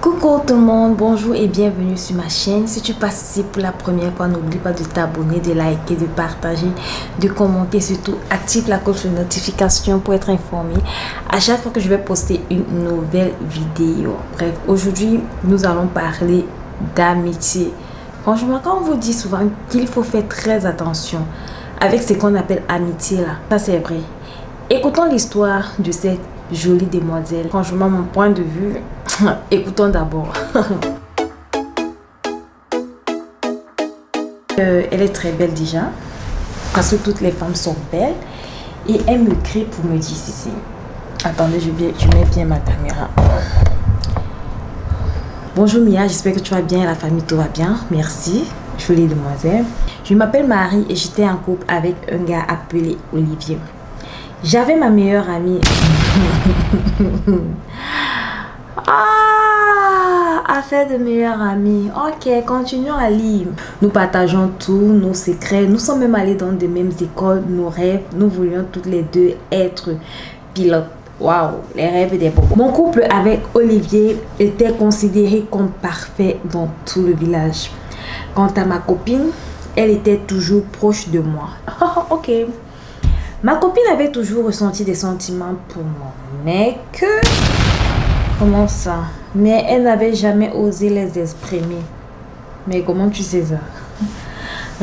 Coucou tout le monde, bonjour et bienvenue sur ma chaîne. Si tu passes ici pour la première fois, n'oublie pas de t'abonner, de liker, de partager, de commenter. Surtout, active la cloche de notification pour être informé à chaque fois que je vais poster une nouvelle vidéo. Bref, aujourd'hui, nous allons parler d'amitié. Franchement, quand on vous dit souvent qu'il faut faire très attention avec ce qu'on appelle amitié là, ça c'est vrai. Écoutons l'histoire de cette jolie demoiselle. Franchement, mon point de vue, écoutons d'abord. Elle est très belle déjà, parce que toutes les femmes sont belles. Et elle me crie pour me dire ceci. Attendez, je mets bien ma caméra. Bonjour Mia, j'espère que tu vas bien, la famille tout va bien. Merci, jolie demoiselle. Je m'appelle Marie et j'étais en couple avec un gars appelé Olivier. J'avais ma meilleure amie. Affaire de meilleure amie. Ok, continuons à lire. Nous partageons tout, nos secrets. Nous sommes même allés dans les mêmes écoles, nos rêves. Nous voulions toutes les deux être pilotes. Waouh, les rêves des bobos. Mon couple avec Olivier était considéré comme parfait dans tout le village. Quant à ma copine, elle était toujours proche de moi. Ok. Ma copine avait toujours ressenti des sentiments pour mon mec. Comment ça? Mais elle n'avait jamais osé les exprimer. Mais comment tu sais ça?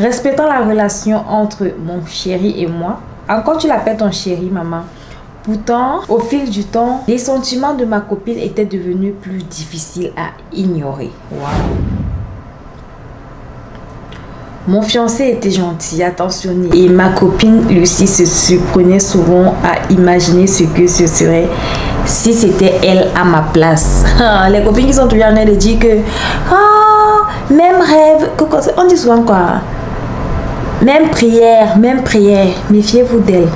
Respectant la relation entre mon chéri et moi. Encore tu l'appelles ton chéri, maman. Pourtant, au fil du temps, les sentiments de ma copine étaient devenus plus difficiles à ignorer. Waouh! Mon fiancé était gentil, attentionné. Et ma copine Lucie se surprenait souvent à imaginer ce que ce serait si c'était elle à ma place. Les copines qui sont toujours en train de dire que même rêve, on dit souvent quoi? Même prière, méfiez-vous d'elle.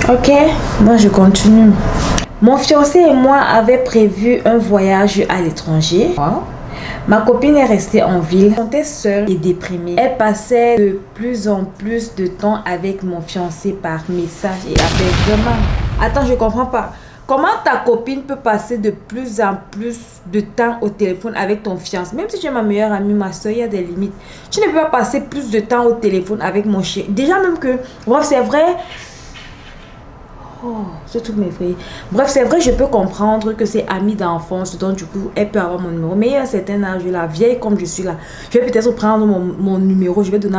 Ok, moi je continue. Mon fiancé et moi avions prévu un voyage à l'étranger. Ma copine est restée en ville. Elle était seule et déprimée. Elle passait de plus en plus de temps avec mon fiancé par message et appel. Vraiment. Attends, je comprends pas. Comment ta copine peut passer de plus en plus de temps au téléphone avec ton fiancé? Même si tu es ma meilleure amie, ma soeur, il y a des limites. Tu ne peux pas passer plus de temps au téléphone avec mon chien. Déjà même que, bref, c'est vrai. Oh, c'est tout mes frères. Bref, c'est vrai, je peux comprendre que c'est amie d'enfance, donc du coup, elle peut avoir mon numéro. Mais il y a un certain âge, la vieille comme je suis là, je vais peut-être prendre mon numéro, je vais donner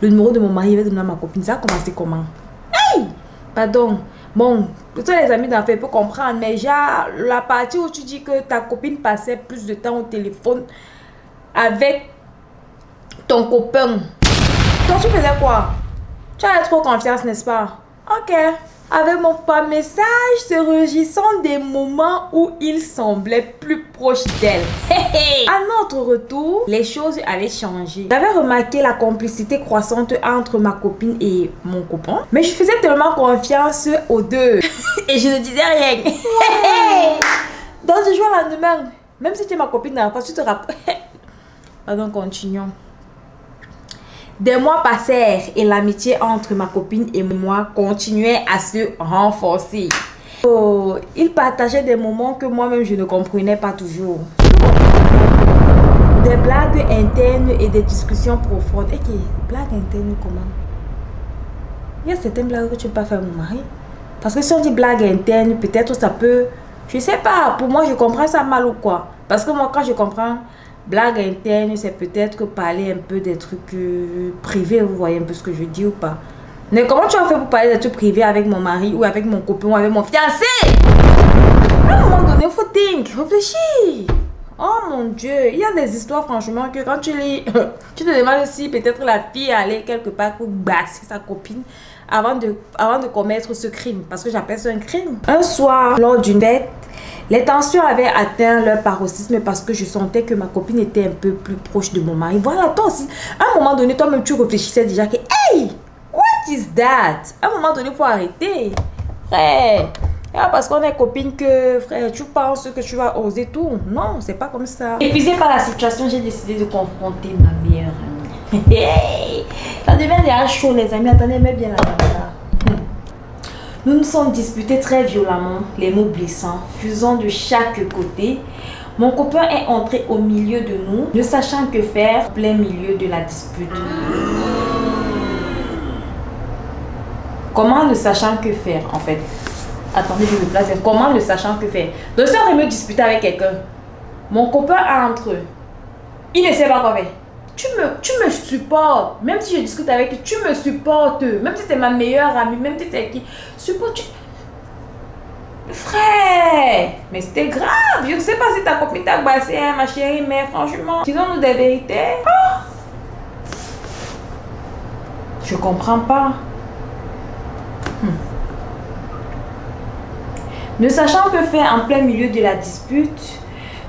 le numéro de mon mari, je vais donner à ma copine. Ça a commencé comment? Hey! Pardon. Bon, tous les amis d'enfance peuvent comprendre, mais genre, la partie où tu dis que ta copine passait plus de temps au téléphone avec ton copain. Toi, tu faisais quoi? Tu avais trop confiance, n'est-ce pas? Ok. Avec mon pas message, se régissant des moments où il semblait plus proche d'elle. À notre retour, les choses allaient changer. J'avais remarqué la complicité croissante entre ma copine et mon copain. Mais je faisais tellement confiance aux deux. Et je ne disais rien. Dans ce jour lendemain, même si tu es ma copine d'enfance, tu te rappelles. Pardon, continuons. Des mois passèrent et l'amitié entre ma copine et moi continuait à se renforcer. Oh, ils partageaient des moments que moi-même je ne comprenais pas toujours. Des blagues internes et des discussions profondes. Et qui blagues internes comment? Il y a certaines blagues que tu ne peux pas faire à mon mari. Parce que si on dit blague interne, peut-être ça peut... Je sais pas, pour moi je comprends ça mal ou quoi. Parce que moi quand je comprends... Blague interne, c'est peut-être que parler un peu des trucs privés, vous voyez un peu ce que je dis ou pas. Mais comment tu as fait pour parler des trucs privés avec mon mari ou avec mon copain ou avec mon fiancé? À un moment donné, il faut réfléchir. Oh mon Dieu, il y a des histoires franchement que quand tu lis, tu te demandes si peut-être la fille allait quelque part pour basser sa copine avant de commettre ce crime. Parce que j'appelle ça un crime. Un soir, lors d'une fête, les tensions avaient atteint leur paroxysme parce que je sentais que ma copine était un peu plus proche de mon mari. Voilà, toi aussi, à un moment donné, toi-même, tu réfléchissais déjà que, hey, what is that? À un moment donné, il faut arrêter. Frère, parce qu'on est copine que, frère, tu penses que tu vas oser tout. Non, c'est pas comme ça. Épuisée par la situation, j'ai décidé de confronter ma meilleure amie. Hey, ça devient déjà chaud, les amis. Attendez, mets bien la caméra. Nous nous sommes disputés très violemment, les mots blessants, fusant de chaque côté. Mon copain est entré au milieu de nous, ne sachant que faire, en plein milieu de la dispute. Comment ne sachant que faire, en fait? Attendez, je me place. Comment ne sachant que faire? Donc, si on veut me disputer avec quelqu'un, mon copain entre. Il ne sait pas quoi faire. Tu me supportes. Même si je discute avec toi, tu me supportes. Même si c'est ma meilleure amie, même si c'est qui. Supporte. Frère, mais c'était grave. Je ne sais pas si ta copine t'a bassé, hein, ma chérie, mais franchement, disons-nous des vérités. Ah. Je comprends pas. Ne sachant que faire en plein milieu de la dispute,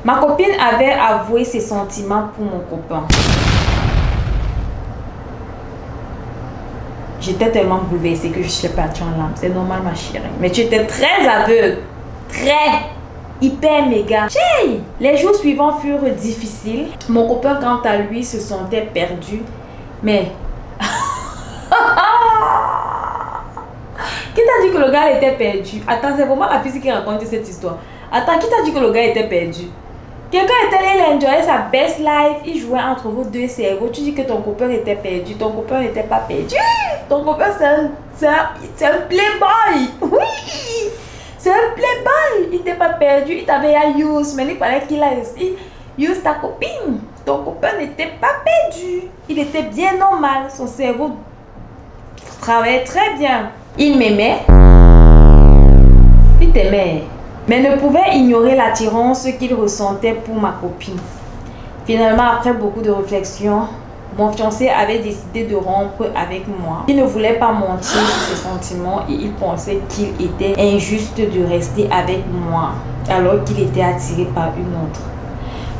ma copine avait avoué ses sentiments pour mon copain. J'étais tellement bouleversée que je suis partie en larmes. C'est normal, ma chérie. Mais tu étais très aveugle. Très, hyper méga. Hey! Les jours suivants furent difficiles. Mon copain, quant à lui, se sentait perdu. Mais... Qui t'a dit que le gars était perdu? Attends, c'est vraiment la fille qui raconte cette histoire. Attends, qui t'a dit que le gars était perdu? Quelqu'un était là, il enjoyait sa best life, il jouait entre vos deux cerveaux. Tu dis que ton copain était perdu, ton copain n'était pas perdu. Ton copain, c'est un playboy. Oui, c'est un playboy. Il n'était pas perdu, il t'avait à use, mais il fallait qu'il use ta copine. Ton copain n'était pas perdu. Il était bien normal, son cerveau travaillait très bien. Il m'aimait, il t'aimait, mais ne pouvait ignorer l'attirance qu'il ressentait pour ma copine. Finalement, après beaucoup de réflexions, mon fiancé avait décidé de rompre avec moi. Il ne voulait pas mentir sur ses sentiments et il pensait qu'il était injuste de rester avec moi alors qu'il était attiré par une autre.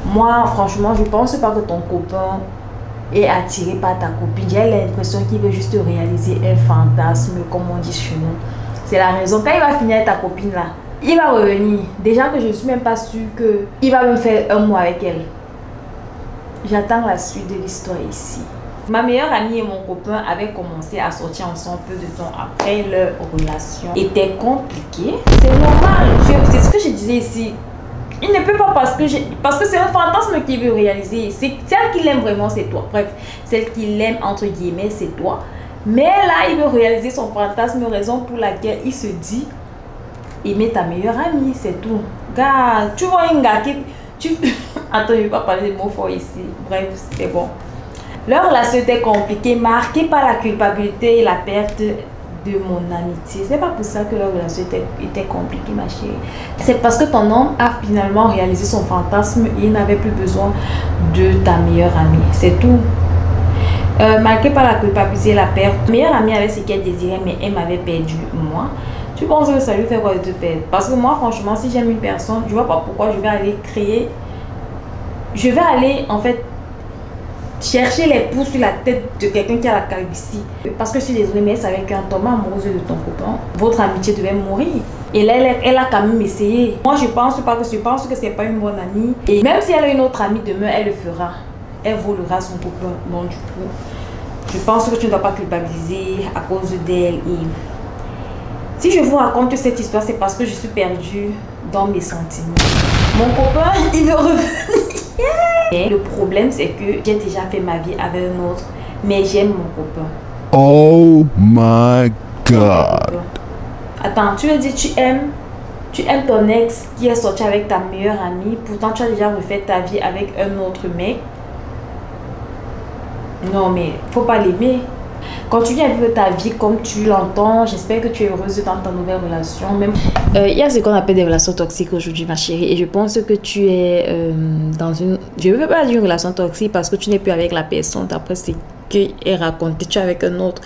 Moi, franchement, je ne pense pas que ton copain est attiré par ta copine. J'ai l'impression qu'il veut juste réaliser un fantasme, comme on dit chez nous. C'est la raison. Quand il va finir avec ta copine là, il va revenir. Déjà que je ne suis même pas sûre qu'il va me faire un mois avec elle. J'attends la suite de l'histoire ici. Ma meilleure amie et mon copain avaient commencé à sortir ensemble peu de temps après. Leur relation était compliquée. C'est normal. C'est ce que je disais ici. Il ne peut pas parce que c'est un fantasme qu'il veut réaliser. Celle qu'il aime vraiment, c'est toi. Bref, celle qu'il aime, entre guillemets, c'est toi. Mais là, il veut réaliser son fantasme, raison pour laquelle il se dit aimer ta meilleure amie, c'est tout. Gars, tu vois un gars qui... Attends, je ne vais pas parler de mots forts ici. Bref, c'est bon. Leur relation était compliquée, marquée par la culpabilité et la perte de mon amitié. C'est pas pour ça que leur relation était compliquée, ma chérie. C'est parce que ton homme a finalement réalisé son fantasme et il n'avait plus besoin de ta meilleure amie. C'est tout. Marquée par la culpabilité et la perte. Ma meilleure amie avait ce qu'elle désirait, mais elle m'avait perdu moi. Tu penses que ça lui fait quoi de te perdre? Parce que moi, franchement, si j'aime une personne, je vois pas pourquoi je vais aller créer... Je vais aller, en fait, chercher les pouces sur la tête de quelqu'un qui a la calvitie. Parce que je suis désolée, mais elle savait qu'en tombant amoureuse de ton copain, votre amitié devait mourir. Et là, elle a quand même essayé. Moi, je pense que c'est pas une bonne amie. Et même si elle a une autre amie demain, elle le fera. Elle volera son copain. Donc, du coup, je pense que tu ne dois pas culpabiliser à cause d'elle. Et si je vous raconte cette histoire, c'est parce que je suis perdue dans mes sentiments. Mon copain, il veut revenir. Et le problème, c'est que j'ai déjà fait ma vie avec un autre, mais j'aime mon copain. Oh my God. Attends, tu veux dire tu aimes ton ex qui est sorti avec ta meilleure amie, pourtant tu as déjà refait ta vie avec un autre mec. Non, mais faut pas l'aimer. Continue à vivre ta vie comme tu l'entends. J'espère que tu es heureuse dans ta nouvelle relation. Même il y a ce qu'on appelle des relations toxiques aujourd'hui, ma chérie. Et je pense que tu es dans une... Je ne veux pas dire une relation toxique parce que tu n'es plus avec la personne. D'après ce qui est raconté, tu es avec un autre.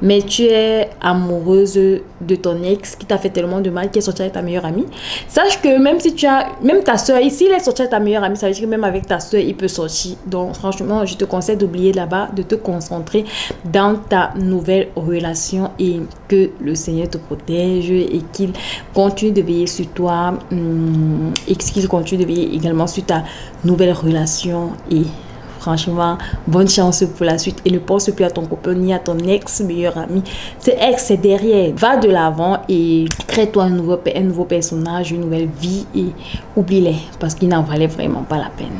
Mais tu es amoureuse de ton ex qui t'a fait tellement de mal, qui est sorti avec ta meilleure amie. Sache que même si tu as... Même ta soeur, ici, il est sorti avec ta meilleure amie, ça veut dire que même avec ta soeur, il peut sortir. Donc, franchement, je te conseille d'oublier là-bas, de te concentrer dans ta nouvelle relation et que le Seigneur te protège et qu'il continue de veiller sur toi et qu'il continue de veiller également sur ta nouvelle relation. Et Franchement, bonne chance pour la suite. Et ne pense plus à ton copain ni à ton ex-meilleur ami. C'est ex, c'est derrière. Va de l'avant et crée-toi un nouveau personnage, une nouvelle vie et oublie-les parce qu'ils n'en valaient vraiment pas la peine.